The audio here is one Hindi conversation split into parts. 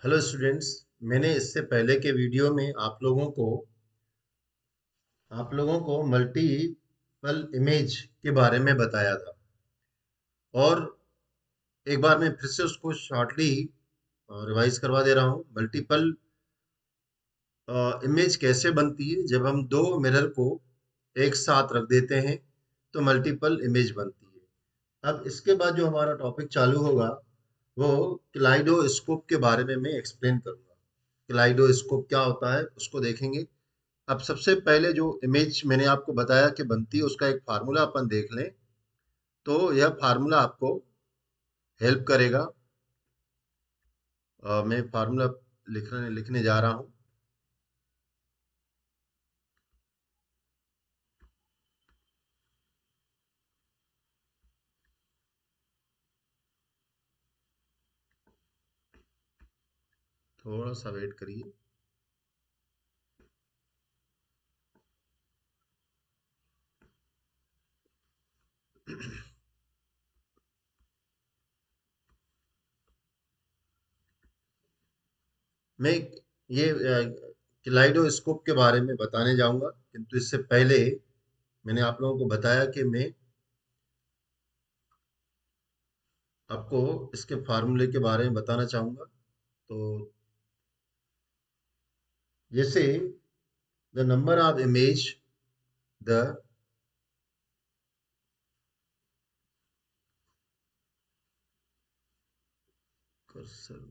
Hello students. मैंने इससे पहले के वीडियो में आप लोगों को मल्टीपल इमेज के बारे में बताया था। और एक बार मैं फिर से उसको शॉर्टली रिवाइज करवा दे रहा हूँ। मल्टीपल इमेज कैसे बनती है? जब हम दो मिरर को एक साथ रख देते हैं तो मल्टीपल इमेज बनती है। अब इसके बाद जो हमारा टॉपिक चालू होगा वो किलाइडोस्कोप के बारे में मैं एक्सप्लेन करूंगा। किलाइडोस्कोप क्या होता है उसको देखेंगे। अब सबसे पहले जो इमेज मैंने आपको बताया कि बनती है उसका एक फार्मूला अपन देख लें तो यह फार्मूला आपको हेल्प करेगा। मैं फार्मूला लिखने जा रहा हूँ। थोड़ा सा वेट करिए। मैं ये किलाइडोस्कोप के बारे में बताने जाऊंगा, किंतु इससे पहले मैंने आप लोगों को बताया कि मैं आपको इसके फार्मूले के बारे में बताना चाहूंगा। तो जैसे the number of image the cursor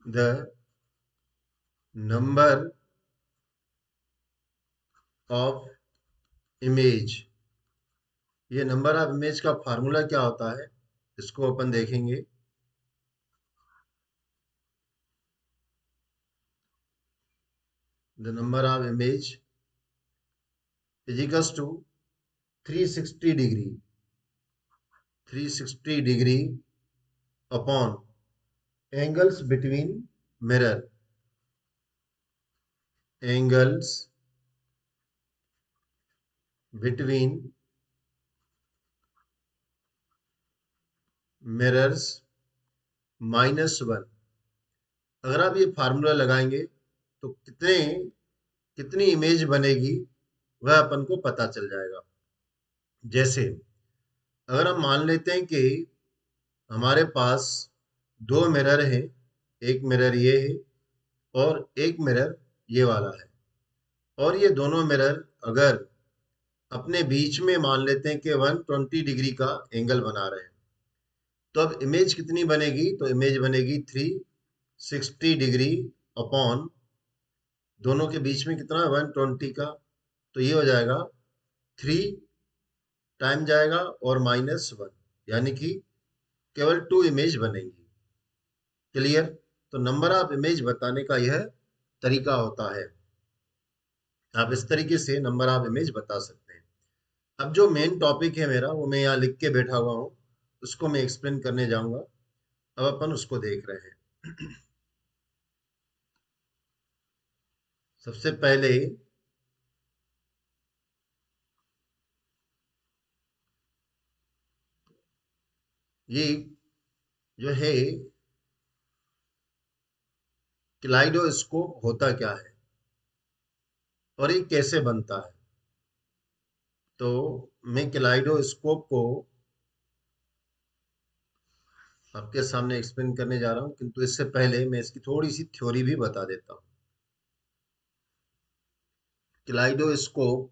the number of image, ये नंबर ऑफ इमेज का फार्मूला क्या होता है इसको अपन देखेंगे। The number of image is equals to 360 degree 360 degree upon angles between mirror, angles between mirrors -1। अगर आप ये फार्मूला लगाएंगे तो कितनी इमेज बनेगी वह अपन को पता चल जाएगा। जैसे अगर हम मान लेते हैं कि हमारे पास दो मिरर हैं, एक मिरर ये है और एक मिरर ये वाला है, और ये दोनों मिरर अगर अपने बीच में मान लेते हैं कि 120 डिग्री का एंगल बना रहे हैं, तो अब इमेज कितनी बनेगी? तो इमेज बनेगी 360 डिग्री अपॉन दोनों के बीच में कितना, 120 का, तो ये हो जाएगा 3 टाइम जाएगा और -1, यानी कि केवल 2 इमेज बनेंगी। क्लियर? तो नंबर ऑफ इमेज बताने का यह तरीका होता है। आप इस तरीके से नंबर ऑफ इमेज बता सकते हैं। अब जो मेन टॉपिक है मेरा वो मैं यहाँ लिख के बैठा हुआ हूँ, उसको मैं एक्सप्लेन करने जाऊंगा। अब अपन उसको देख रहे हैं। सबसे पहले ये जो है किलाइडोस्कोप होता क्या है और ये कैसे बनता है, तो मैं किलाइडोस्कोप को आपके सामने एक्सप्लेन करने जा रहा हूँ, किंतु इससे पहले मैं इसकी थोड़ी सी थ्योरी भी बता देता हूँ। किलाइडोस्कोप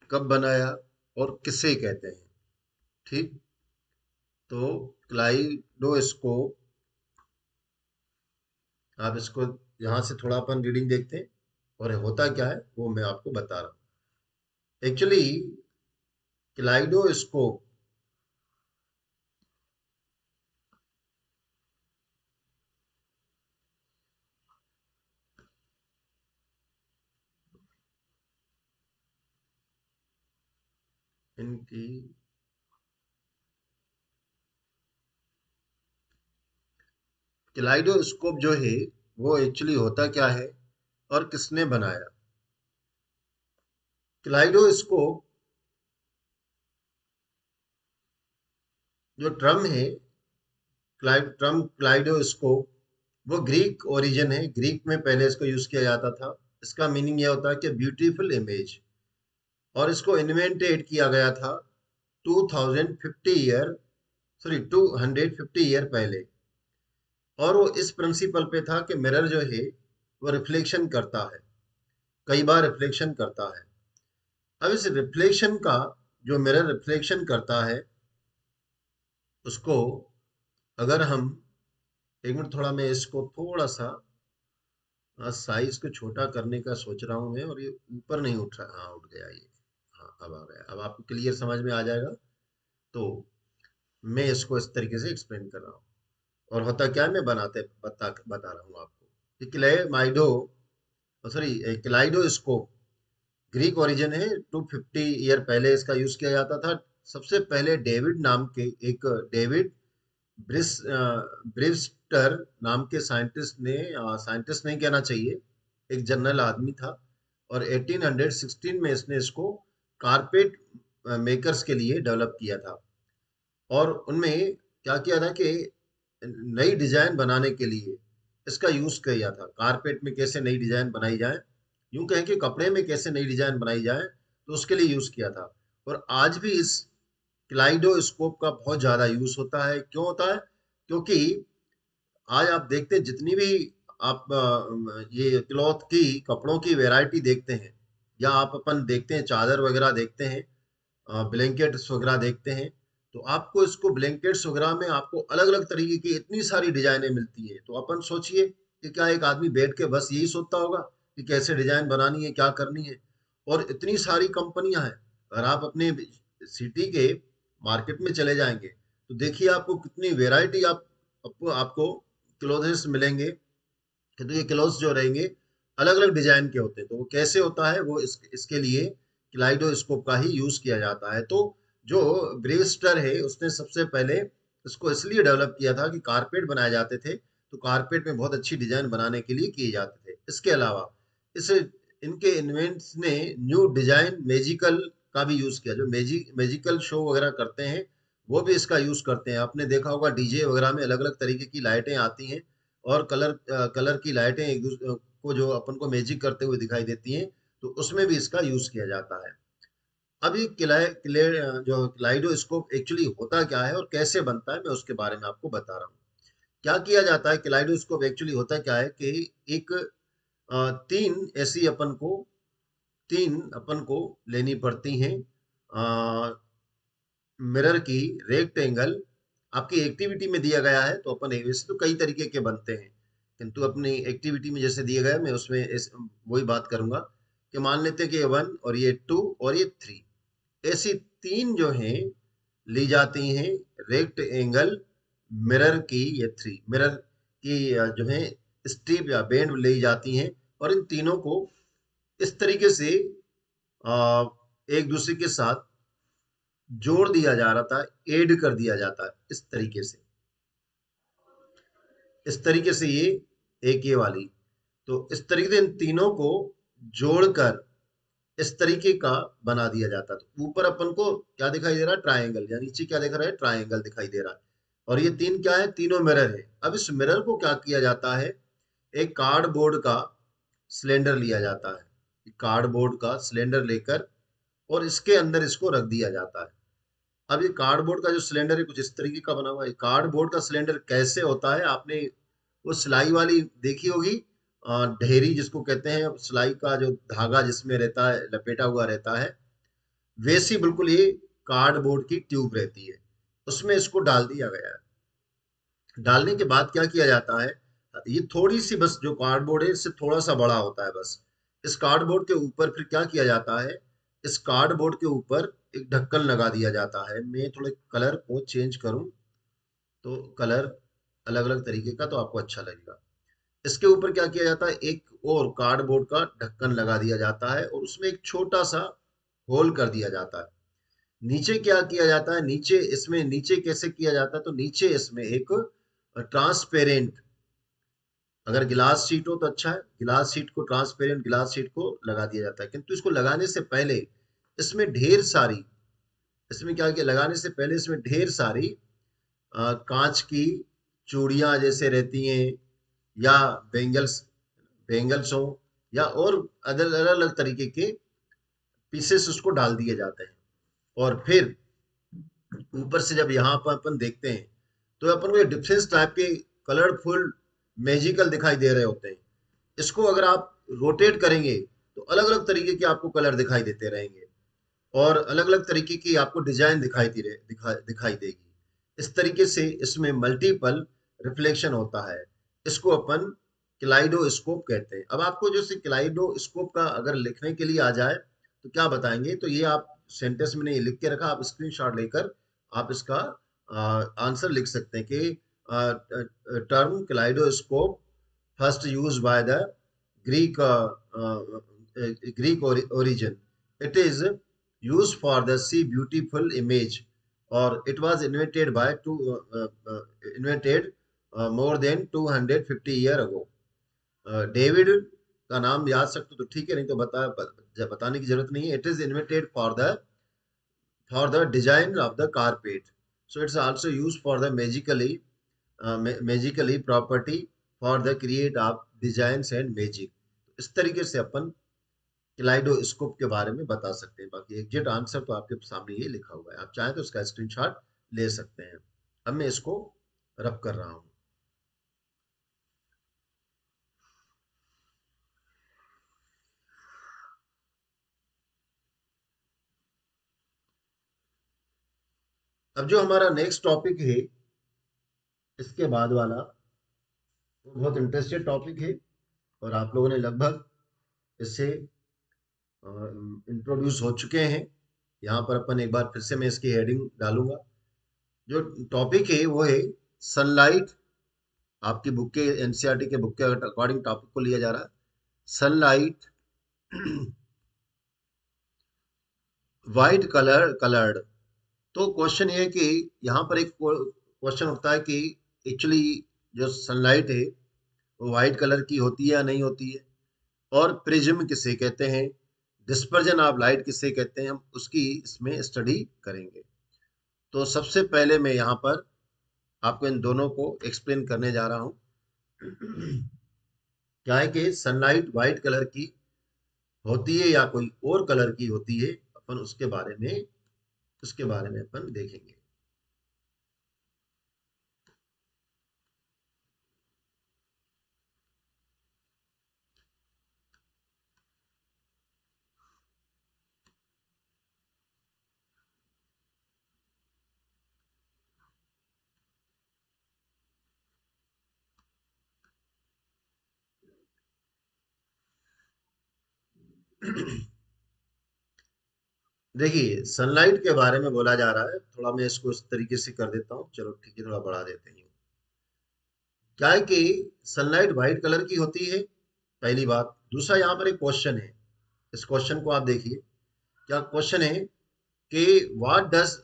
कब बनाया और किसे कहते हैं? ठीक, तो क्लाइडोस्कोप, आप इसको यहाँ से थोड़ा अपन रीडिंग देखते हैं और ये होता क्या है वो मैं आपको बता रहा हूँ। एक्चुअली क्लाइडोस्कोप इनकी कैलाइडोस्कोप जो है वो एक्चुअली होता क्या है और किसने बनाया? कैलाइडोस्कोप जो टर्म है, टर्म कैलाइडोस्कोप, वो ग्रीक ओरिजिन है। ग्रीक में पहले इसको यूज किया जाता था। इसका मीनिंग यह होता है कि ब्यूटीफुल इमेज, और इसको इन्वेंटेड किया गया था 2050 ईयर, सॉरी 250 ईयर पहले। और वो इस प्रिंसिपल पे था कि मिरर जो है वो रिफ्लेक्शन करता है, कई बार रिफ्लेक्शन करता है। अब इस रिफ्लेक्शन का, जो मिरर रिफ्लेक्शन करता है, उसको अगर हम, एक मिनट, थोड़ा मैं इसको थोड़ा सा साइज को छोटा करने का सोच रहा हूँ मैं, और ये ऊपर नहीं उठ रहा। हाँ, उठ गया ये। हाँ, अब आ गया। अब आपको क्लियर समझ में आ जाएगा। तो मैं इसको इस तरीके से एक्सप्लेन कर रहा हूँ। और होता क्या है, मैं बता रहा हूँ आपको। ये क्लेमाइडो, सॉरी, क्लाइडोस्कोप ग्रीक ओरिजिन है। 250 ईयर पहले इसका यूज किया जाता था। सबसे पहले डेविड नाम के एक, डेविड ब्रिस ब्रिवस्टर नाम के साइंटिस्ट ने, साइंटिस्ट नहीं कहना चाहिए, एक जनरल आदमी था, और 1816 में इसने इसको कारपेट मेकर्स के लिए डेवलप किया था। और उनमें क्या किया था कि नई डिजाइन बनाने के लिए इसका यूज किया था। कारपेट में कैसे नई डिजाइन बनाई जाए, यूं कहें कि कपड़े में कैसे नई डिजाइन बनाई जाए, तो उसके लिए यूज किया था। और आज भी इस क्लाइडोस्कोप का बहुत ज्यादा यूज होता है। क्यों होता है? क्योंकि आज आप देखते हैं, जितनी भी आप ये क्लॉथ की, कपड़ों की वैरायटी देखते हैं, या आप अपन देखते हैं चादर वगैरह देखते हैं, ब्लैंकेट्स वगैरह देखते हैं, तो आपको इसको ब्लैंकेट्स वगैरह में आपको अलग अलग तरीके की इतनी सारी डिजाइनें मिलती हैं। तो अपन सोचिए कि क्या एक आदमी बैठ के बस यही सोचता होगा कि कैसे डिजाइन बनानी है, क्या करनी है? और इतनी सारी कंपनियां हैं। अगर आप अपने सिटी के मार्केट में चले जाएंगे तो देखिए आपको कितनी वेराइटी आपको क्लोथ्स मिलेंगे। कि तो ये क्लोथ्स जो रहेंगे अलग अलग डिजाइन के होते हैं। तो वो कैसे होता है, वो इसके लिए क्लाइडोस्कोप का ही यूज किया जाता है। तो जो ब्रेवस्टर है उसने सबसे पहले इसको इसलिए डेवलप किया था कि कारपेट बनाए जाते थे, तो कारपेट में बहुत अच्छी डिजाइन बनाने के लिए किए जाते थे। इसके अलावा इस इनके इन्वेंट्स ने न्यू डिजाइन मैजिकल का भी यूज किया। जो मैजिकल शो वगैरह करते हैं वो भी इसका यूज करते हैं। आपने देखा होगा डीजे वगैरह में अलग अलग तरीके की लाइटें आती हैं, और कलर की लाइटें एक दूसरे को, जो अपन को मैजिक करते हुए दिखाई देती हैं, तो उसमें भी इसका यूज किया जाता है। अब ये जो क्लाइडोस्कोप एक्चुअली होता क्या है और कैसे बनता है, मैं उसके बारे में आपको बता रहा हूँ। क्या किया जाता है, क्लाइडोस्कोप एक्चुअली होता क्या है कि एक तीन ऐसी तीन अपन को लेनी पड़ती हैं मिरर की रेक्टेंगल। आपकी एक्टिविटी में दिया गया है, तो अपन वैसे तो कई तरीके के बनते हैं, किंतु अपनी एक्टिविटी में जैसे दिया गया है, मैं उसमें वही बात करूंगा कि मान लेते हैं कि ये 1 और ये 2 और ये 3, ऐसी तीन जो हैं ली जाती हैं रेक्ट एंगल मिरर की। ये थ्री मिरर की जो है स्ट्रिप या बैंड ली जाती हैं, और इन तीनों को इस तरीके से अ, एक दूसरे के साथ जोड़ दिया जा रहा था, ऐड कर दिया जाता है इस तरीके से। इस तरीके से ये एक ये वाली, तो इस तरीके से इन तीनों को जोड़कर इस तरीके का बना दिया जाता। तो ऊपर अपन को क्या दिखाई दे रहा है, ट्रायंगल, या नीचे क्या दिख रहा है, ट्रायंगल दिखाई दे रहा है। और ये तीन क्या है, तीनों मिरर है। अब इस मिरर को क्या किया जाता है, एक कार्डबोर्ड का सिलेंडर लिया जाता है। कार्डबोर्ड का सिलेंडर लेकर और इसके अंदर इसको रख दिया जाता है। अब ये कार्डबोर्ड का जो सिलेंडर है कुछ इस तरीके का बना हुआ है। कार्डबोर्ड का सिलेंडर कैसे होता है, आपने वो सिलाई वाली देखी होगी, ढेरी जिसको कहते हैं, सिलाई का जो धागा जिसमें रहता है, लपेटा हुआ रहता है, वैसी बिल्कुल ये कार्डबोर्ड की ट्यूब रहती है। उसमें इसको डाल दिया गया है। डालने के बाद क्या किया जाता है, ये थोड़ी सी, बस जो कार्डबोर्ड है इससे थोड़ा सा बड़ा होता है बस। इस कार्डबोर्ड के ऊपर फिर क्या किया जाता है, इस कार्डबोर्ड के ऊपर एक ढक्कन लगा दिया जाता है। मैं थोड़े कलर को चेंज करूं तो कलर अलग अलग तरीके का, तो आपको अच्छा लगेगा। इसके ऊपर क्या किया जाता है, एक और कार्डबोर्ड का ढक्कन लगा दिया जाता है, और उसमें एक छोटा सा होल कर दिया जाता है। नीचे क्या किया जाता है, नीचे इसमें नीचे कैसे किया जाता है, तो नीचे इसमें एक ट्रांसपेरेंट, अगर गिलास शीट हो तो अच्छा है, गिलास शीट को, ट्रांसपेरेंट गिलास शीट को लगा दिया जाता है। किंतु इसको लगाने से पहले इसमें ढेर सारी, इसमें क्या किया, लगाने से पहले इसमें ढेर सारी कांच की चूड़ियां जैसे रहती हैं, या बेंगल्स, बेंगल्स हो, या और अलग अलग अलग तरीके के पीसेस उसको डाल दिए जाते हैं। और फिर ऊपर से जब यहाँ पर अपन देखते हैं तो अपन को डिफरेंस टाइप के कलरफुल मैजिकल दिखाई दे रहे होते हैं। इसको अगर आप रोटेट करेंगे तो अलग अलग तरीके के आपको कलर दिखाई देते रहेंगे, और अलग अलग तरीके की आपको डिजाइन दिखाई देगी। इस तरीके से इसमें मल्टीपल रिफ्लेक्शन होता है। इसको अपन क्लाइडोस्कोप कहते हैं। अब आपको जैसे क्लाइडोस्कोप का अगर लिखने के लिए आ जाए तो क्या बताएंगे, तो ये आप सेंटेंस में नहीं लिख के रखा, आप स्क्रीनशॉट लेकर आप इसका आंसर लिख सकते हैं कि term kaleidoscope first used by the Greek Greek origin. It is used for the see beautiful image, or it was invented by invented more than 250 year ago. David का नाम याद सकते तो ठीक है, नहीं तो बताने की जरूरत नहीं है। It is invented for the design of the carpet, so it's also use for the magically property for the create of designs and magic. इस तरीके से अपन क्लाइडोस्कोप के बारे में बता सकते हैं। बाकी एग्जैक्ट आंसर तो आपके सामने ये लिखा हुआ है, आप चाहें तो इसका स्क्रीनशॉट ले सकते हैं। अब मैं इसको रब कर रहा हूं। अब जो हमारा नेक्स्ट टॉपिक है, इसके बाद वाला, वो बहुत इंटरेस्टेड टॉपिक है, और आप लोगों ने लगभग इससे इंट्रोड्यूस हो चुके हैं। यहाँ पर अपन एक बार फिर से मैं इसकी हेडिंग डालूंगा। जो टॉपिक है वो है सनलाइट। आपकी बुक के, एनसीईआरटी के बुक के अकॉर्डिंग टॉपिक को लिया जा रहा है, सनलाइट वाइट कलर्ड। तो क्वेश्चन ये है कि यहाँ पर एक क्वेश्चन उठता है कि एक्चुअली जो सनलाइट है वो वाइट कलर की होती है या नहीं होती है, और प्रिज्म किसे कहते हैं, डिस्पर्जन ऑफ लाइट किसे कहते हैं, हम उसकी इसमें स्टडी करेंगे। तो सबसे पहले मैं यहाँ पर आपको इन दोनों को एक्सप्लेन करने जा रहा हूँ। क्या है कि सनलाइट वाइट कलर की होती है या कोई और कलर की होती है, अपन उसके बारे में अपन देखेंगे। देखिए, सनलाइट के बारे में बोला जा रहा है, थोड़ा मैं इसको इस तरीके से कर देता हूँ, चलो ठीक है, थोड़ा बढ़ा देते हैं। क्या है कि सनलाइट व्हाइट कलर की होती है, पहली बात। दूसरा, यहाँ पर एक क्वेश्चन है, इस क्वेश्चन को आप देखिए। क्या क्वेश्चन है कि what does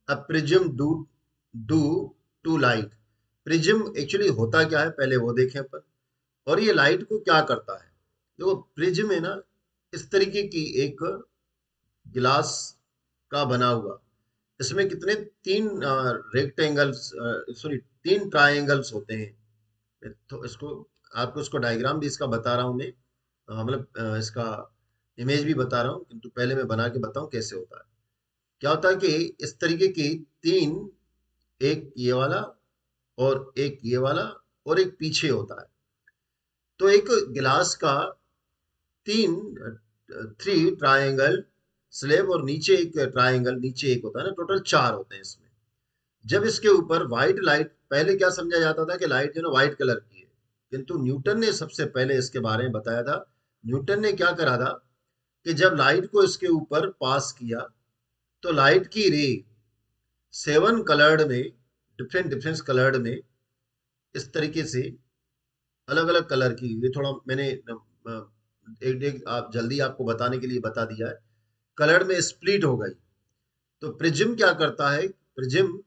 a prism do do to light. Prism actually होता क्या है, पहले वो देखें अपन, और ये लाइट को क्या करता है। देखो, प्रिज्म है ना, इस तरीके की एक गिलास का बना हुआ, इसमें कितने, तीन रेक्टेंगल्स, सॉरी, तीन ट्राइंगल्स होते हैं। तो इसको, आपको इसको डायग्राम भी इसका बता रहा हूँ मैं, मतलब इसका इमेज भी बता रहा हूँ, किंतु पहले मैं बना के बताऊं कैसे होता है। क्या होता है कि इस तरीके की तीन, एक ये वाला, और एक ये वाला, और एक पीछे होता है। तो एक गिलास का तीन, थ्री ट्राइंगल स्लेब, और नीचे एक ट्राइंगल, नीचे एक होता है ना, टोटल चार होते हैं इसमें। जब इसके ऊपर व्हाइट लाइट, पहले क्या समझा जाता था कि लाइट जो है व्हाइट कलर की है, किंतु न्यूटन ने सबसे पहले इसके बारे में बताया था। न्यूटन ने क्या करा था कि जब लाइट को इसके ऊपर पास किया, तो लाइट की रे सेवन कलर्ड में, डिफरेंट डिफरेंट कलर्ड में, इस तरीके से अलग अलग कलर की, ये थोड़ा मैंने एक एक आप जल्दी आपको बताने के लिए बता दिया है, कलर में स्प्लिट हो गई। तो प्रिज्म क्या करता है, प्रिज्म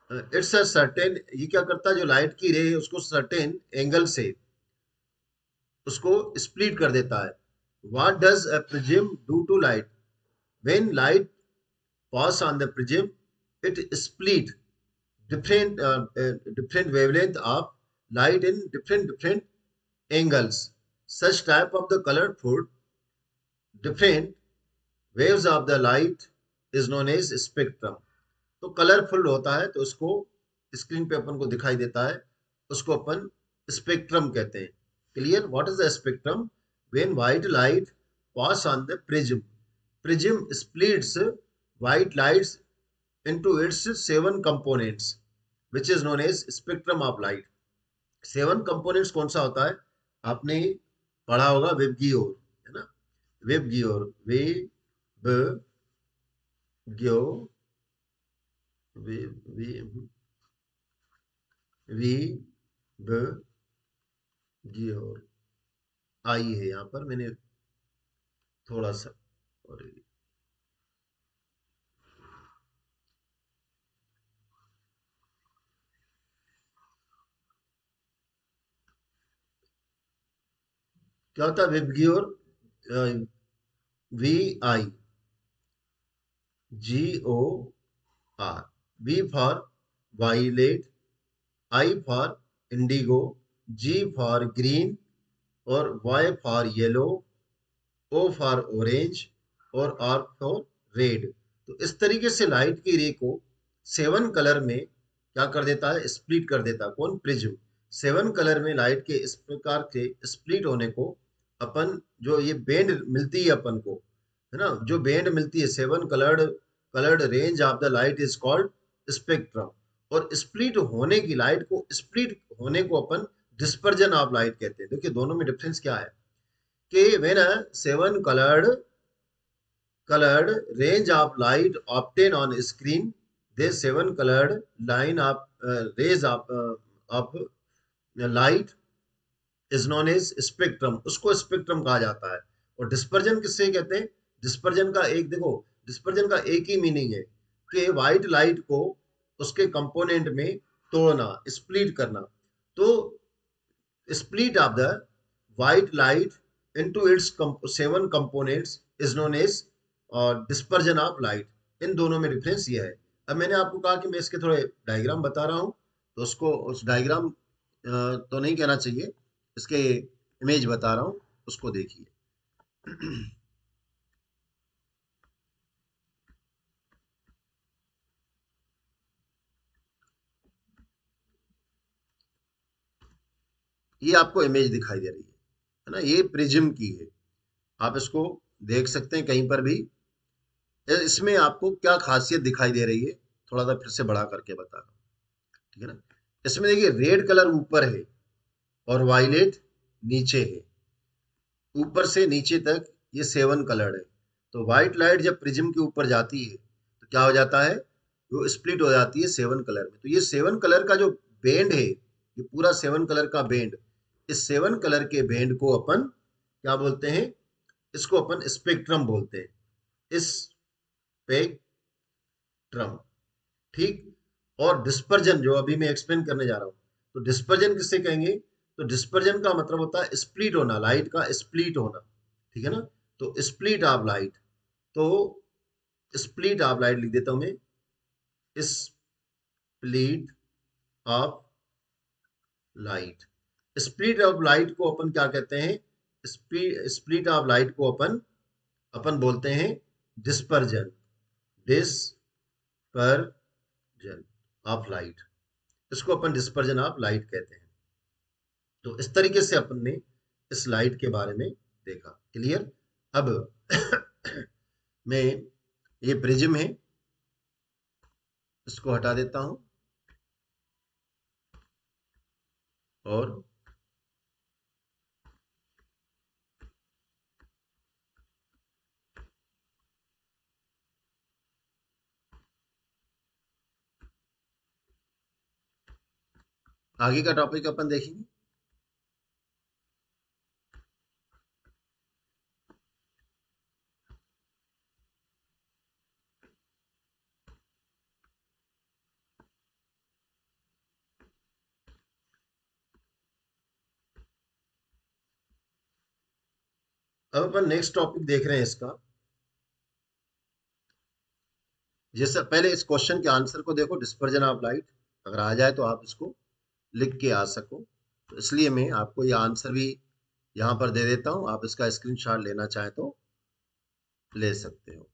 इट्स अ सर्टेन, ये क्या करता है, जो लाइट की रे है उसको सर्टेन एंगल से उसको स्प्लिट कर देता है। What does a prism do to light? When light pass on the prism, it split different wavelength of light in different angles. Such type of the colorful different waves of the light is known as spectrum. तो कलरफुल होता है तो उसको स्क्रीन पे अपन को दिखाई देता है, उसको अपन स्पेक्ट्रम कहते हैं। Clear? What is the spectrum? When white light pass on the prism, prism splits white lights into its seven components which is known as spectrum of light. Seven components कौन सा होता है? आपने पढ़ा होगा वेब गियोर, है ना? वेब गियोर, वेब ग्यो V V VIBGYOR आई है यहाँ पर, मैंने थोड़ा सा और क्या होता है VIBGYOR? V I G O R, V for violet, I for indigo, G for green और Y for yellow, O for orange और आर फॉर रेड। तो इस तरीके से लाइट की रे को सेवन कलर में क्या कर देता है? स्प्लिट कर देता है। कौन? प्रिज्म। सेवन कलर में लाइट के इस प्रकार के स्प्लिट होने को अपन, जो ये बैंड मिलती है अपन को, है ना, जो बैंड मिलती है, seven coloured range of the light is called spectrum. और स्प्लिट होने की, लाइट को स्प्लिट होने को अपन डिस्पर्जन ऑफ लाइट कहते हैं। देखिए दोनों में डिफरेंस क्या है कि when a seven colored range of light obtained on screen, this seven colored line of rays of light is known as spectrum, उसको स्पेक्ट्रम कहा जाता है। और डिस्पर्जन किससे कहते हैं? डिस्पर्जन का एक, देखो, डिस्पर्जन का एक ही मीनिंग है कि व्हाइट लाइट को उसके कंपोनेंट में तोड़ना, स्प्लिट करना। तो split of the white light into its seven components is known as dispersion of light। इन दोनों में डिफरेंस ये है। अब मैंने आपको कहा कि मैं इसके थोड़े डायग्राम बता रहा हूँ, तो उसको, उस डायग्राम तो नहीं कहना चाहिए, इसके इमेज बता रहा हूँ, उसको देखिए। ये आपको इमेज दिखाई दे रही है ना? ये प्रिज्म की है, आप इसको देख सकते हैं कहीं पर भी। इसमें आपको क्या खासियत दिखाई दे रही है, थोड़ा सा फिर से बड़ा करके बता रहा हूँ, ठीक है ना? इसमें देखिए रेड कलर ऊपर है और वायलेट नीचे है, ऊपर से नीचे तक ये सेवन कलर्ड है। तो व्हाइट लाइट जब प्रिज्म के ऊपर जाती है तो क्या हो जाता है? वो स्प्लिट हो जाती है सेवन कलर में। तो ये सेवन कलर का जो बैंड है, ये पूरा सेवन कलर का बैंड, इस सेवन कलर के बैंड को अपन क्या बोलते हैं? इसको अपन स्पेक्ट्रम बोलते हैं, स्पेक्ट्रम। ठीक। और डिस्पर्जन जो अभी मैं एक्सप्लेन करने जा रहा हूँ, तो डिस्पर्जन किससे कहेंगे? तो डिस्पर्जन का मतलब होता है स्प्लिट होना, लाइट का स्प्लिट होना, ठीक है ना? तो स्प्लिट ऑफ लाइट, तो स्प्लिट ऑफ लाइट लिख देता हूं मैं, split of light. Split of light को अपन क्या कहते हैं? स्प्लिट ऑफ लाइट को अपन अपन बोलते हैं डिस्पर्जन, डिस्पर्जन ऑफ लाइट। इसको अपन डिस्पर्जन ऑफ लाइट कहते हैं। तो इस तरीके से अपन ने इस लाइट के बारे में देखा। क्लियर? अब मैं, ये प्रिज्म है, इसको हटा देता हूं और आगे का टॉपिक अपन देखेंगे। अब अपन नेक्स्ट टॉपिक देख रहे हैं इसका। जैसे पहले इस क्वेश्चन के आंसर को देखो, डिस्पर्जन ऑफ लाइट अगर आ जाए तो आप इसको लिख के आ सको, तो इसलिए मैं आपको ये आंसर भी यहाँ पर दे देता हूँ, आप इसका स्क्रीनशॉट लेना चाहें तो ले सकते हो।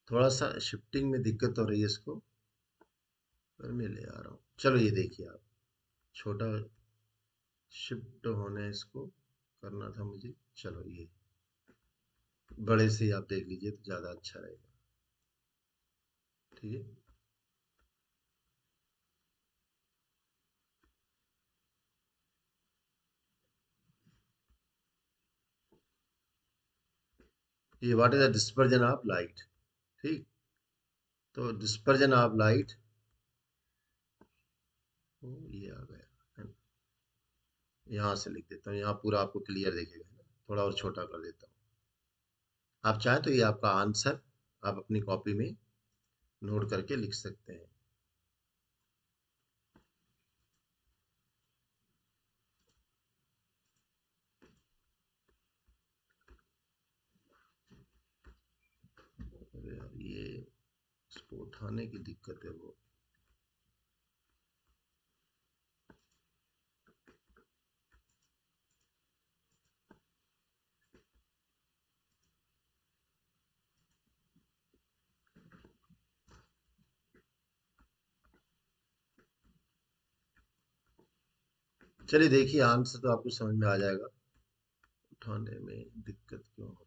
थोड़ा सा शिफ्टिंग में दिक्कत हो रही है इसको, पर मैं ले आ रहा हूँ। चलो ये देखिए आप, छोटा शिफ्ट होने इसको करना था मुझे। चलो ये बड़े से ही आप देख लीजिए तो ज़्यादा अच्छा रहेगा। ठीक है, ये what is the dispersion of light. ठीक, तो डिस्पर्जन ऑफ लाइट, ये आ गया है ना? यहाँ से लिख देता हूँ, यहाँ पूरा आपको क्लियर दिखेगा ना? थोड़ा और छोटा कर देता हूँ। आप चाहें तो ये आपका आंसर आप अपनी कॉपी में नोट करके लिख सकते हैं। अरे यार, ये इसको उठाने की दिक्कत है वो। चलिए देखिए, आंसर तो आपको समझ में आ जाएगा, उठाने में दिक्कत क्यों हो रही है।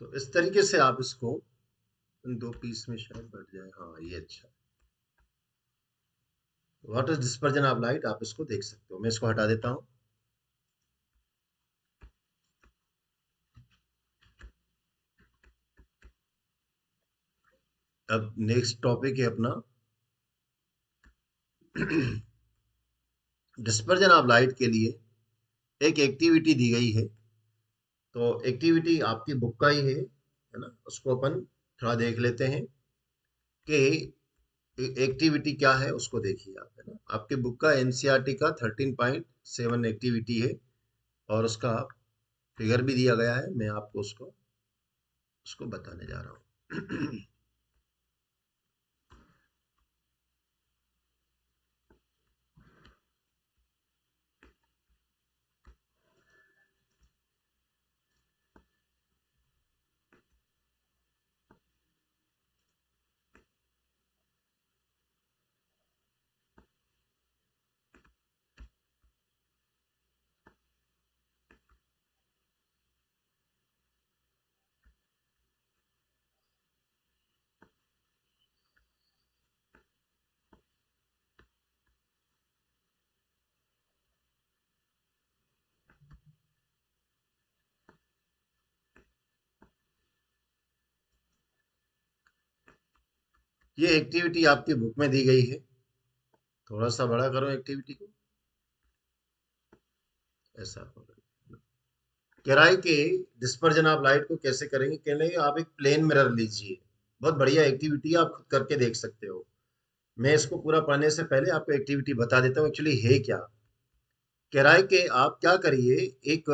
तो इस तरीके से आप इसको इन दो पीस में शायद बढ़ जाए। हाँ, ये अच्छा। What is dispersion of light, आप इसको देख सकते हो। मैं इसको हटा देता हूँ। अब नेक्स्ट टॉपिक है अपना डिस्पर्जन ऑफ लाइट के लिए एक एक्टिविटी दी गई है। तो एक्टिविटी आपकी बुक का ही है ना? उसको अपन थोड़ा देख लेते हैं कि एक्टिविटी क्या है, उसको देखिए आप, है ना? आपके बुक का एनसीईआरटी का 13.7 एक्टिविटी है, और उसका फिगर भी दिया गया है। मैं आपको उसको उसको बताने जा रहा हूँ। ये एक्टिविटी आपकी बुक में दी गई है। थोड़ा सा बड़ा करो एक्टिविटी को, ऐसा होगा। किराए के डिस्पर्जन ऑफ लाइट को कैसे करेंगे, कह रहे हैं आप एक प्लेन मिरर लीजिए। बहुत बढ़िया एक्टिविटी है, आप खुद करके देख सकते हो। मैं इसको पूरा पढ़ने से पहले आपको एक्टिविटी बता देता हूँ एक्चुअली है क्या। कह रहा है कि आप क्या करिए, एक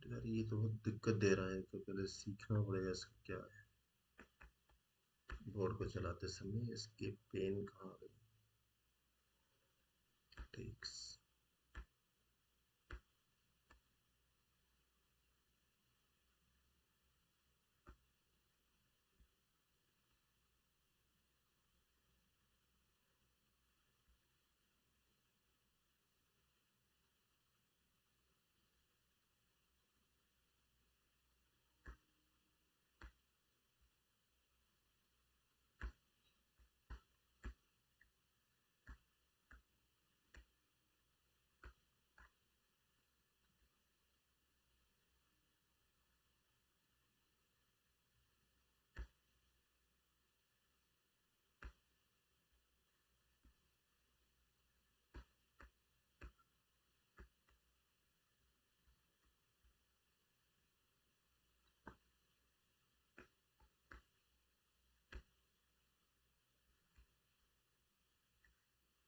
यार ये तो बहुत दिक्कत दे रहा है, तो पहले सीखना पड़ेगा इसका क्या है। बोर्ड को चलाते समय इसकी पेन कहाँ गई? ठीक।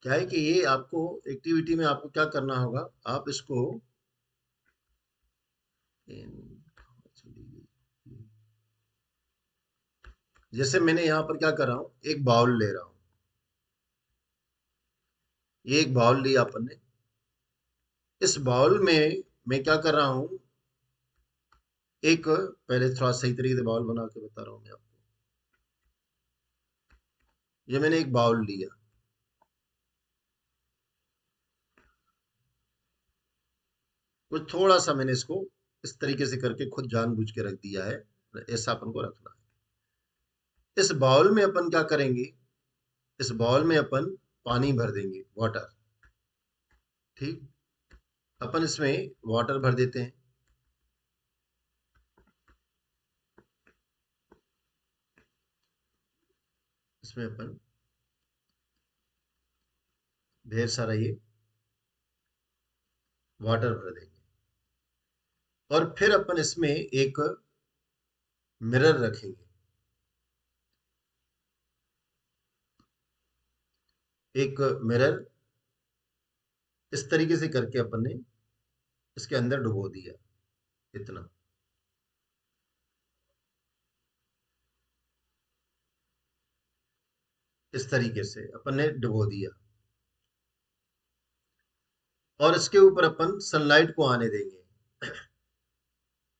क्या है कि ये आपको एक्टिविटी में आपको क्या करना होगा, आप इसको जैसे मैंने यहाँ पर क्या कर रहा हूँ, एक बाउल ले रहा हूँ, ये एक बाउल लिया अपन ने। इस बाउल में मैं क्या कर रहा हूँ, एक पहले थोड़ा सही तरीके से बाउल बना के बता रहा हूँ मैं आपको। ये मैंने एक बाउल लिया, कुछ थोड़ा सा मैंने इसको इस तरीके से करके खुद जानबूझ के रख दिया है, ऐसा अपन को रखना है। इस बाउल में अपन क्या करेंगे, इस बाउल में अपन पानी भर देंगे, वाटर। ठीक, अपन इसमें वाटर भर देते हैं। इसमें अपन ढेर सारा ये वाटर भर देंगे, और फिर अपन इसमें एक मिरर रखेंगे। एक मिरर इस तरीके से करके अपन ने इसके अंदर डुबो दिया, इतना। इस तरीके से अपन ने डुबो दिया, और इसके ऊपर अपन सनलाइट को आने देंगे।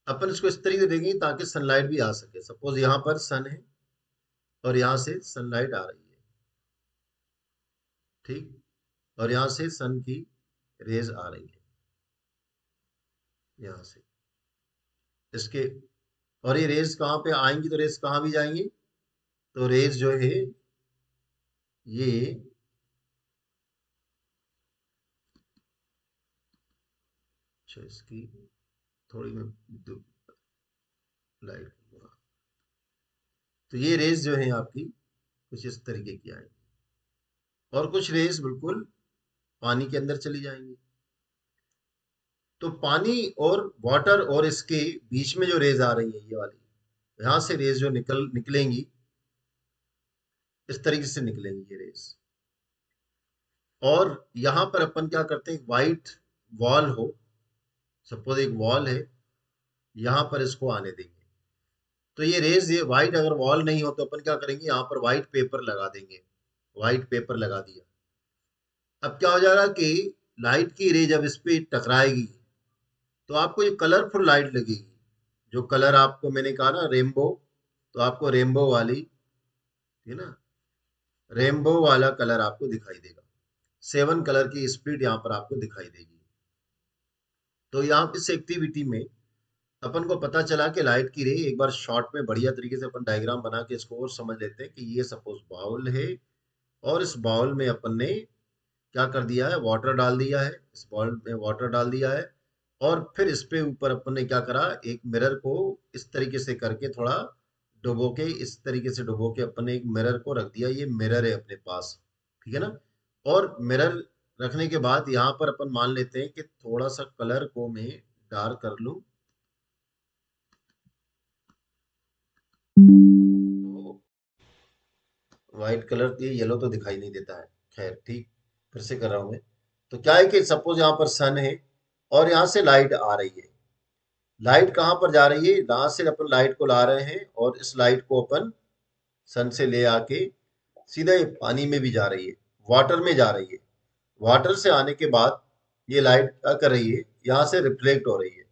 अपन इसको इस तरीके से देंगे ताकि सनलाइट भी आ सके। सपोज यहाँ पर सन है और यहाँ से सनलाइट आ रही है, ठीक, और यहाँ से सन की रेज आ रही है, यहाँ से इसके। और ये रेज कहाँ पे आएंगी, तो रेज कहाँ भी जाएंगी, तो रेज जो है ये अच्छा, इसकी थोड़ी मैं लाइट, तो ये रेज जो है आपकी कुछ इस तरीके की आएंगी, और कुछ रेज बिल्कुल पानी के अंदर चली जाएंगी। तो पानी और वाटर और इसके बीच में जो रेज आ रही है ये वाली, यहां से रेज जो निकलेंगी, इस तरीके से निकलेंगी ये रेज। और यहां पर अपन क्या करते हैं, व्हाइट वॉल हो, सपोज एक वॉल है, यहां पर इसको आने देंगे। तो ये रेज, ये व्हाइट अगर वॉल नहीं हो तो अपन क्या करेंगे, यहाँ पर व्हाइट पेपर लगा देंगे। व्हाइट पेपर लगा दिया, अब क्या हो जाएगा कि लाइट की रे जब इस पे टकराएगी तो आपको ये कलरफुल लाइट लगेगी। जो कलर आपको मैंने कहा ना रेनबो, तो आपको रेनबो वाली, है ना, रेनबो वाला कलर आपको दिखाई देगा। 7 कलर की स्पीड यहाँ पर आपको दिखाई देगी। तो यहाँ इस एक्टिविटी में अपन को पता चला कि लाइट की रे, एक बार शॉर्ट में बढ़िया तरीके से अपन डायग्राम बना के इसको और समझ लेते हैं कि ये सपोज बाउल है, और इस बाउल में अपन ने क्या कर दिया है, वाटर डाल दिया है, इस बाउल में वाटर डाल दिया है, और फिर इस पे ऊपर अपन ने क्या करा, एक मिरर को इस तरीके से करके थोड़ा डुबो के, इस तरीके से डुबो के अपन ने एक मिरर को रख दिया। ये मिरर है अपने पास, ठीक है ना। और मिरर रखने के बाद यहाँ पर अपन मान लेते हैं कि थोड़ा सा कलर को मैं डार्क कर लूं, तो व्हाइट कलर, ये येलो तो दिखाई नहीं देता है। खैर ठीक, फिर से कर रहा हूं मैं। तो क्या है कि सपोज यहाँ पर सन है और यहाँ से लाइट आ रही है। लाइट कहाँ पर जा रही है, यहाँ से अपन लाइट को ला रहे हैं और इस लाइट को अपन सन से ले आके सीधा ये पानी में भी जा रही है, वाटर में जा रही है। वाटर से आने के बाद ये लाइट क्या कर रही है, यहाँ से रिफ्लेक्ट हो रही है।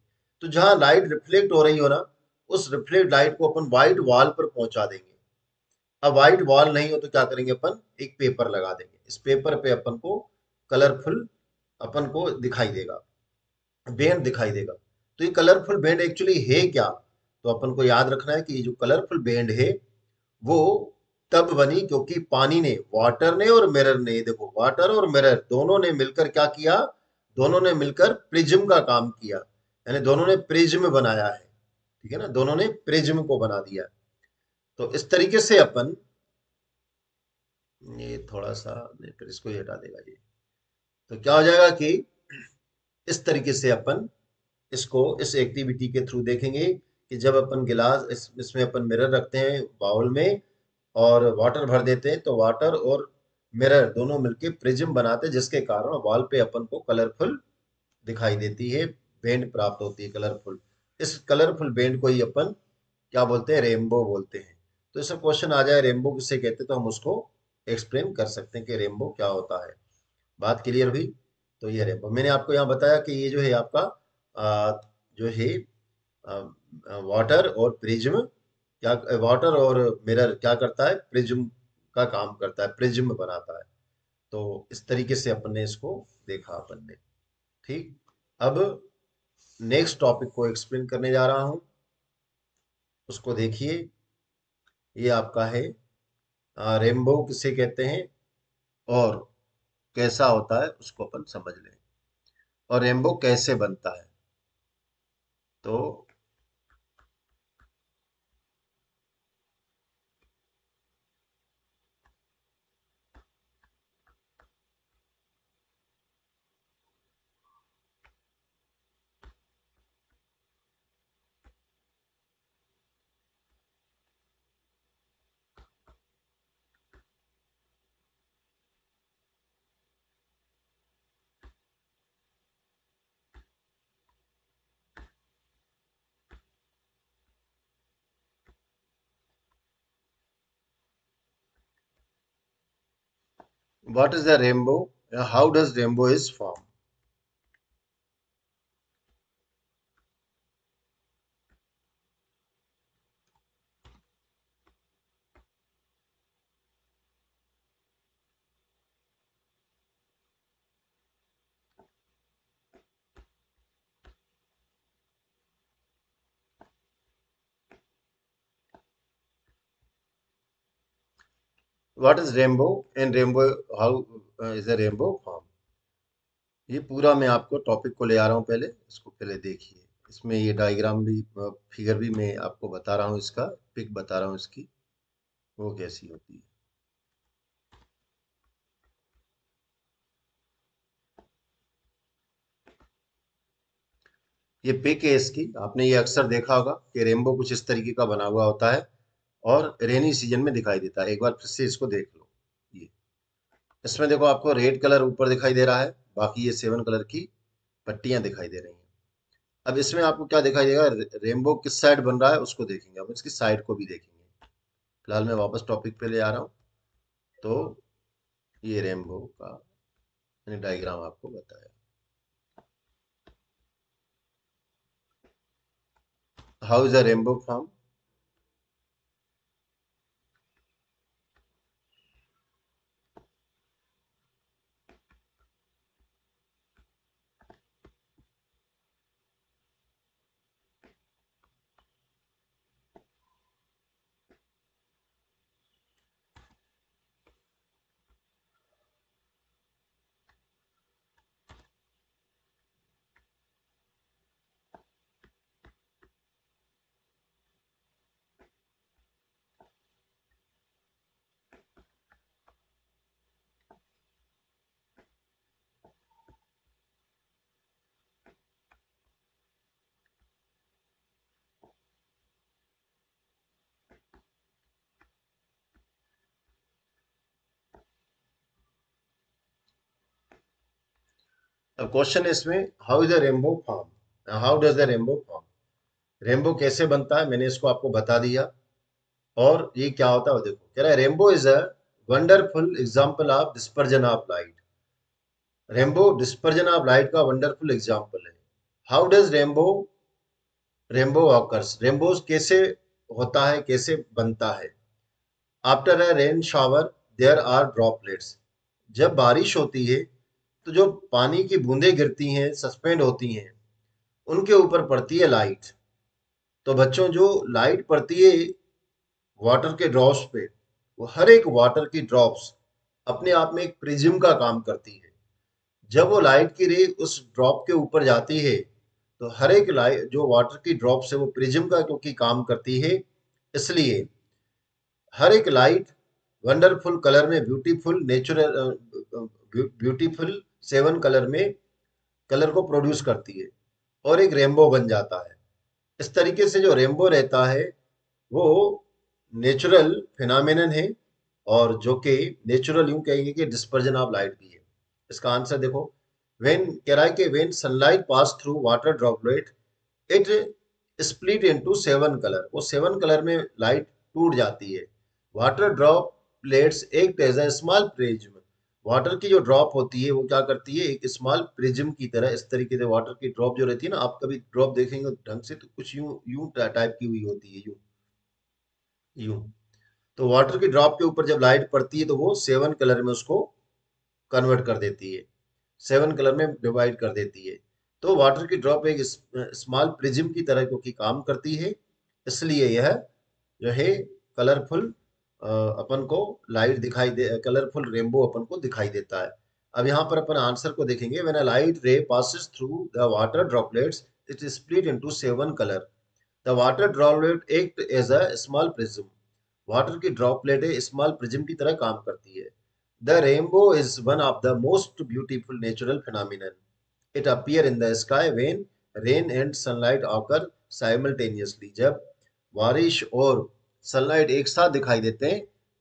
तो जहाँ लाइट रिफ्लेक्ट हो रही हो ना, उस रिफ्लेक्ट लाइट को अपन व्हाइट वॉल पर पहुंचा देंगे। अब व्हाइट वॉल नहीं हो तो क्या करेंगे, अपन एक पेपर लगा देंगे। इस पेपर पे अपन को कलरफुल अपन को दिखाई देगा, बैंड दिखाई देगा। तो ये कलरफुल बैंड एक्चुअली है क्या, तो अपन को याद रखना है कि ये जो कलरफुल बैंड है वो तब बनी क्योंकि पानी ने, वाटर ने और मिरर ने, देखो वाटर और मिरर दोनों ने मिलकर क्या किया, दोनों ने मिलकर प्रिज्म का काम किया। यानी दोनों ने प्रिज्म बनाया है, ठीक है ना, दोनों ने प्रिज्म को बना दिया। तो इस तरीके से अपन, ये थोड़ा सा नहीं, फिर इसको ही हटा देगा ये। तो क्या हो जाएगा कि इस तरीके से अपन इसको इस एक्टिविटी के थ्रू देखेंगे कि जब अपन गिलास इसमें अपन मिरर रखते हैं बाउल में और वाटर भर देते हैं, तो वाटर और मिरर दोनों मिलके प्रिज्म बनाते हैं, जिसके कारण वॉल पे अपन को कलरफुल दिखाई देती है, बेंड प्राप्त होती है कलरफुल। इस कलरफुल बेंड को ही अपन क्या बोलते हैं, रेनबो बोलते हैं। तो ऐसा क्वेश्चन आ जाए रेनबो किसे कहते हैं, तो हम उसको एक्सप्लेन कर सकते हैं कि रेनबो क्या होता है। बात क्लियर हुई। तो ये रेनबो मैंने आपको यहाँ बताया कि ये जो है आपका जो है वाटर और प्रिज्म, क्या वाटर और मिरर क्या करता है, प्रिज्म का काम करता है, प्रिज्म बनाता है। तो इस तरीके से अपन ने इसको देखा अपन ने। ठीक, अब नेक्स्ट टॉपिक को एक्सप्लेन करने जा रहा हूं, उसको देखिए। ये आपका है रेनबो किसे कहते हैं और कैसा होता है, उसको अपन समझ लें। और रेनबो कैसे बनता है, तो what is the rainbow, how does rainbow is form? What is rainbow and rainbow, how is a rainbow form? ये पूरा मैं आपको टॉपिक को ले आ रहा हूँ, पहले इसको पहले देखिए। इसमें ये डायग्राम भी, फिगर भी मैं आपको बता रहा हूँ, इसका पिक बता रहा हूँ इसकी, वो कैसी होती है। ये पिक है इसकी, आपने ये अक्सर देखा होगा कि रेनबो कुछ इस तरीके का बना हुआ होता है और रेनी सीजन में दिखाई देता है। एक बार फिर से इसको देख लो। ये इसमें देखो आपको रेड कलर ऊपर दिखाई दे रहा है, बाकी ये 7 कलर की पट्टियां दिखाई दे रही हैं। अब इसमें आपको क्या दिखाई देगा, रेनबो किस साइड बन रहा है उसको देखेंगे, अब इसकी साइड को भी देखेंगे। फिलहाल मैं वापस टॉपिक पे ले आ रहा हूँ। तो ये रेनबो का मैंने डायग्राम आपको बताया। How is a rainbow form? अब क्वेश्चन है इसमें, how is the rainbow form, how does the rainbow form, rainbow कैसे बनता है, मैंने इसको आपको बता दिया। और ये क्या होता है वो देखो, कह रहा है rainbow is a wonderful example of dispersion of light. Rainbow dispersion of light का वंडरफुल एग्जांपल है। How does rainbow rainbow occurs, rainbows कैसे होता है, कैसे बनता है। After a rain shower there are droplets, जब बारिश होती है तो जो पानी की बूंदें गिरती हैं, सस्पेंड होती हैं, उनके ऊपर पड़ती है लाइट। तो बच्चों जो लाइट पड़ती है वाटर के ड्रॉप्स पे, वो हर एक वाटर की ड्रॉप्स अपने आप में एक प्रिज्म का काम करती है। जब वो लाइट की रे उस ड्रॉप के ऊपर जाती है तो हर एक लाइट जो वाटर की ड्रॉप से वो प्रिज्म का क्योंकि काम करती है, इसलिए हर एक लाइट वंडरफुल कलर में, ब्यूटीफुल नेचुरल, ब्यूटीफुल 7 कलर में कलर को प्रोड्यूस करती है और एक रेनबो बन जाता है। इस तरीके से जो रेनबो रहता है वो नेचुरल फिनोमेनन है, और जो कि नेचुरल यूं कहेंगे कि डिस्पर्जन ऑफ लाइट भी है। इसका आंसर देखो, व्हेन कह रहा है कि when sunlight pass through water droplet it split into 7 colour, वो 7 कलर में लाइट टूट जाती है। Water droplets act as a small prism, water की जो ड्रॉप होती है वो क्या करती है, एक स्मॉल प्रिज्म की तरह, इस तरीके से वाटर की ड्रॉप जो रहती है ना, आप कभी ड्रॉप देखेंगे ढंग से तो कुछ यूं यूं टाइप की हुई होती है, यूं यूं। तो वाटर की ड्रॉप के ऊपर जब लाइट पड़ती है तो वो 7 कलर में उसको कन्वर्ट कर देती है, 7 कलर में डिवाइड कर देती है। तो वाटर की ड्रॉप एक स्मॉल प्रिज्म की तरह क्योंकि काम करती है, इसलिए यह जो है कलरफुल अपन को लाइट दिखाई दे, कलरफुल रेनबो अपन को दिखाई देता है। अब यहाँ पर अपन आंसर को देखेंगे, when a light ray passes through the water droplets it is split into 7 colour, the water droplet act as a small prism, water की ड्रॉपलेट स्मॉल प्रिज्म की तरह काम करती है। The rainbow is one of the most beautiful natural phenomenon, it appear in the sky when rain and sunlight occur simultaneously, जब बारिश और सनलाइट एक साथ दिखाई देते हैं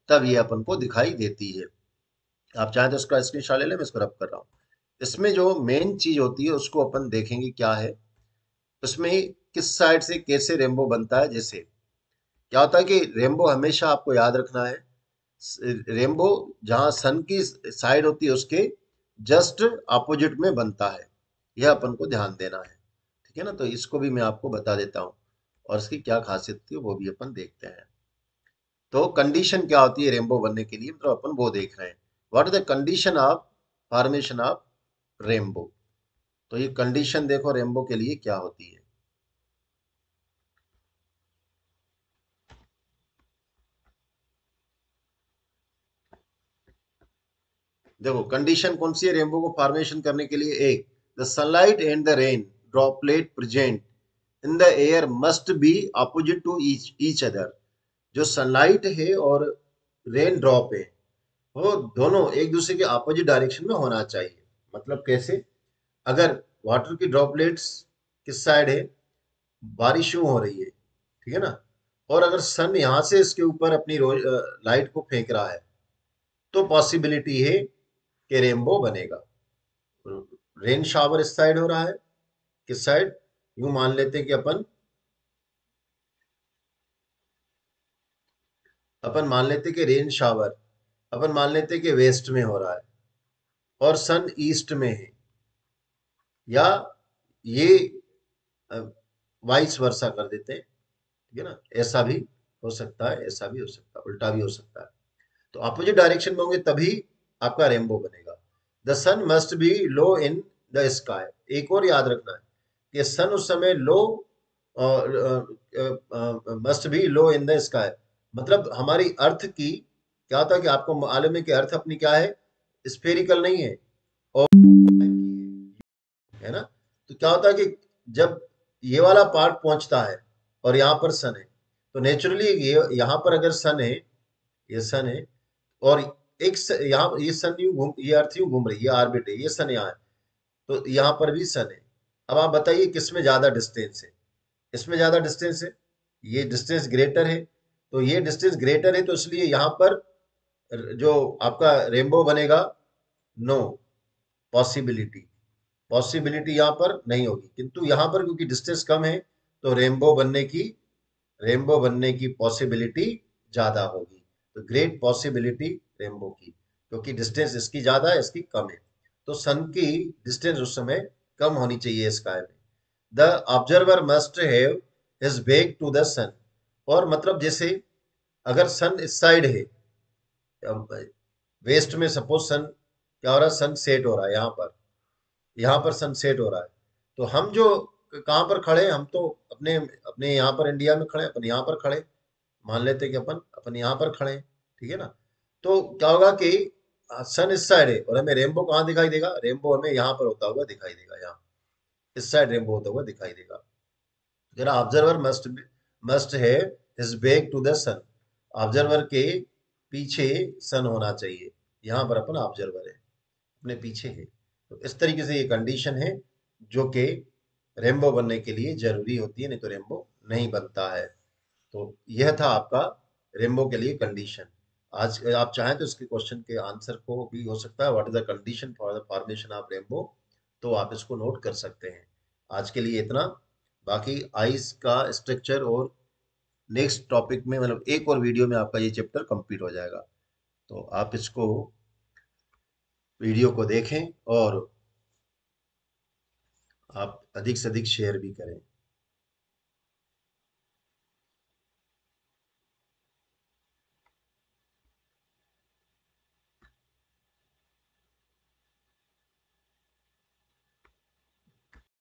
तब ये अपन को दिखाई देती है। आप चाहें तो इसका स्क्रीनशॉट ले लें, मैं इसको रब कर रहा हूँ। इसमें जो मेन चीज होती है उसको अपन देखेंगे क्या है, उसमें किस साइड से कैसे रेनबो बनता है। जैसे क्या होता है कि रेनबो हमेशा आपको याद रखना है, रेनबो जहां सन की साइड होती है उसके जस्ट अपोजिट में बनता है, यह अपन को ध्यान देना है। ठीक है ना, तो इसको भी मैं आपको बता देता हूँ और इसकी क्या खासियत थी वो भी अपन देखते हैं। तो कंडीशन क्या होती है रेनबो बनने के लिए, मतलब अपन वो देख रहे हैं, what is the condition of formation of rainbow. तो ये कंडीशन देखो रेनबो के लिए क्या होती है। देखो कंडीशन कौन सी है रेनबो को फॉर्मेशन करने के लिए, एक, the sunlight and the rain droplet present in the air must be opposite to each other, जो सनलाइट है और रेन ड्रॉप है वो दोनों एक दूसरे के अपोजिट डायरेक्शन में होना चाहिए। मतलब कैसे, अगर वाटर की ड्रॉपलेट्स किस साइड है, बारिश यूं हो रही है, ठीक है ना, और अगर सन यहाँ से इसके ऊपर अपनी लाइट को फेंक रहा है तो पॉसिबिलिटी है कि रेनबो बनेगा। रेन शावर इस साइड हो रहा है, किस साइड, यूं मान लेते हैं कि अपन मान लेते हैं कि रेन शावर अपन मान लेते हैं कि वेस्ट में हो रहा है और सन ईस्ट में है, या ये वाइस वर्सा कर देते हैं, ठीक है ना, ऐसा भी हो सकता है, ऐसा भी हो सकता है, उल्टा भी हो सकता है। तो अपोजिट डायरेक्शन में होंगे तभी आपका रेनबो बनेगा। The sun must be low in the sky, एक और याद रखना है कि सन उस समय low must be low in the sky, मतलब हमारी अर्थ की क्या होता है कि आपको मालूम है कि अर्थ अपनी क्या है, स्फेरिकल नहीं है और है ना। तो क्या होता है कि जब ये वाला पार्ट पहुंचता है और यहाँ पर सन है, तो नेचुरली ये यहाँ पर अगर सन है, ये सन है और यहाँ ये सन यूं घूम, ये अर्थ यूं घूम रही है, ये ऑर्बिट है, ये सन यहाँ है, तो यहाँ पर भी सन है। अब आप बताइए किस में ज्यादा डिस्टेंस है, इसमें ज्यादा डिस्टेंस है, ये डिस्टेंस ग्रेटर है, तो ये डिस्टेंस ग्रेटर है तो इसलिए यहाँ पर जो आपका रेनबो बनेगा, नो पॉसिबिलिटी, पॉसिबिलिटी यहाँ पर नहीं होगी, किंतु यहाँ पर क्योंकि डिस्टेंस कम है तो रेनबो बनने की पॉसिबिलिटी ज्यादा होगी। तो ग्रेट पॉसिबिलिटी रेनबो की, क्योंकि डिस्टेंस इसकी ज्यादा है, इसकी कम है। तो सन की डिस्टेंस उस समय कम होनी चाहिए स्काई में। The observer must have his back to the sun. और मतलब जैसे अगर सन इस साइड है, वेस्ट में सपोज सन क्या हो रहा है, सन सेट हो रहा है यहाँ पर सन सेट हो रहा है। तो हम जो कहाँ पर खड़े हैं, हम तो अपने अपने यहाँ पर इंडिया में खड़े, अपन यहाँ पर खड़े, मान लेते हैं कि अपन अपन यहाँ पर खड़े हैं, ठीक है ना। तो क्या होगा कि सन इस साइड है और हमें रेनबो कहाँ दिखाई देगा, रेनबो हमें यहाँ पर होता हुआ दिखाई देगा, यहाँ इस साइड रेनबो होता हुआ दिखाई देगा। जरा observer must have his back to the sun. Observer के पीछे सन होना चाहिए, यहाँ पर अपन ऑब्जर्वर है, अपने पीछे है। तो इस तरीके से ये कंडीशन है जो कि रेनबो बनने के लिए जरूरी होती है, नहीं तो रेनबो नहीं बनता है। तो यह था आपका रेनबो के लिए कंडीशन। आज आप चाहें तो इसके क्वेश्चन के आंसर को भी हो सकता है, what is the condition for the formation of rainbow, तो आप इसको नोट कर सकते हैं। आज के लिए इतना। बाकी आइस का स्ट्रक्चर और नेक्स्ट टॉपिक में, मतलब एक और वीडियो में आपका ये चैप्टर कंप्लीट हो जाएगा। तो आप इसको वीडियो को देखें और आप अधिक से अधिक शेयर भी करें।